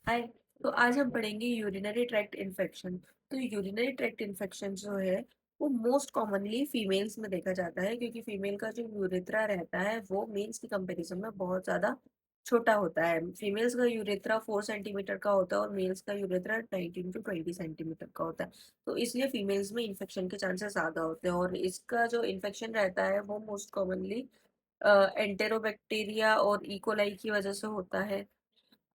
हाय। तो आज हम पढ़ेंगे यूरिनरी ट्रैक्ट इन्फेक्शन। तो यूरिनरी ट्रैक्ट इन्फेक्शन जो है वो मोस्ट कॉमनली फीमेल्स में देखा जाता है, क्योंकि फीमेल का जो यूरेथ्रा रहता है वो मेल्स की कंपैरिजन में बहुत ज्यादा छोटा होता है। फीमेल्स का यूरेथ्रा 4 सेंटीमीटर का होता है और मेल्स का यूरेथ्रा 19 to 20 सेंटीमीटर का होता है। तो इसलिए फीमेल्स में इन्फेक्शन के चांसेस ज्यादा होते हैं, और इसका जो इन्फेक्शन रहता है वो मोस्ट कॉमनली एंटेरोबैक्टीरिया और इकोलाई की वजह से होता है।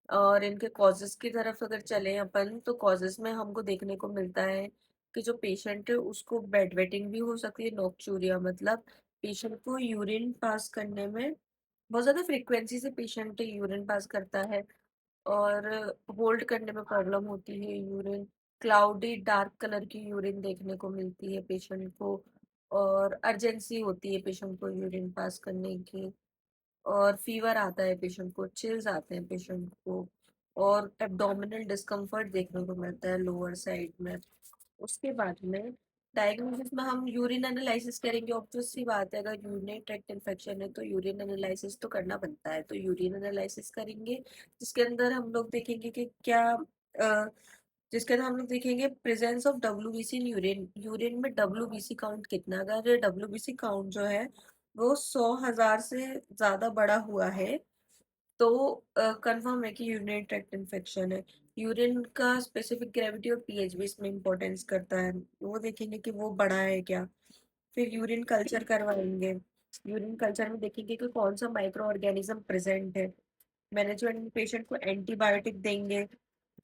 और इनके कॉजेस की तरफ अगर चलें अपन, तो कॉजेस में हमको देखने को मिलता है कि जो पेशेंट है उसको बेड वेटिंग भी हो सकती है, नोक्चूरिया मतलब पेशेंट को यूरिन पास करने में बहुत ज़्यादा फ्रीक्वेंसी से पेशेंट यूरिन पास करता है, और होल्ड करने में प्रॉब्लम होती है यूरिन। क्लाउडी डार्क कलर की यूरिन देखने को मिलती है पेशेंट को, और अर्जेंसी होती है पेशेंट को यूरिन पास करने की, और फीवर आता है पेशेंट को, चिल्स आते हैं पेशेंट को, और एब्डोमिनल डिस्कम्फर्ट देखने को मिलता है लोअर साइड में। उसके बाद में डायग्नोसिस में हम यूरिन एनालिसिस करेंगे। ऑब्वियस सी बात है, अगर यूरिनरी ट्रैक्ट इन्फेक्शन है तो यूरिन एनालिसिस तो करना बनता है। तो यूरिन एनालिसिस करेंगे, जिसके अंदर हम लोग देखेंगे कि क्या अ, जिसके अंदर हम लोग देखेंगे presence of WBC in urine. Urine में डब्ल्यूबीसी काउंट कितना, अगर डब्ल्यूबीसी काउंट जो है वो 100,000 से ज्यादा बढ़ा हुआ है तो कंफर्म है कि यूरिनरी ट्रैक्ट इन्फेक्शन है। यूरिन का स्पेसिफिक ग्रेविटी और पीएच भी इसमें इम्पोर्टेंस करता है, वो देखेंगे कि वो बड़ा है क्या। फिर यूरिन कल्चर करवाएंगे। यूरिन कल्चर में देखेंगे कि कौन सा माइक्रो ऑर्गेनिज्म प्रेजेंट है। मैनेजमेंट में पेशेंट को एंटीबायोटिक देंगे।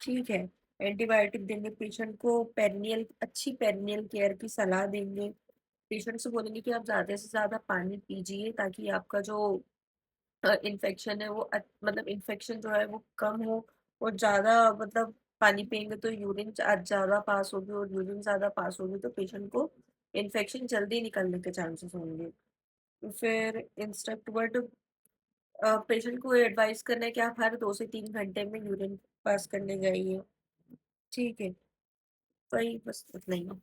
ठीक है, एंटीबायोटिक देंगे, पेशेंट को पेरिनियल अच्छी पेरिनियल केयर की सलाह देंगे। पेशेंट से बोलेंगे कि आप ज़्यादा से ज़्यादा पानी पीजिए, ताकि आपका जो इन्फेक्शन है वो मतलब इन्फेक्शन जो है वो कम हो। और ज़्यादा मतलब पानी पियेंगे तो यूरिन ज़्यादा पास होगी, और यूरिन ज़्यादा पास होगी तो पेशेंट को इन्फेक्शन जल्दी निकलने के चांसेस होंगे। फिर इंस्ट्रक्ट वर्ड पेशेंट को एडवाइस करना है कि आप हर 2 से 3 घंटे में यूरिन पास करने जाइए। ठीक है, वही बस इतना ही है।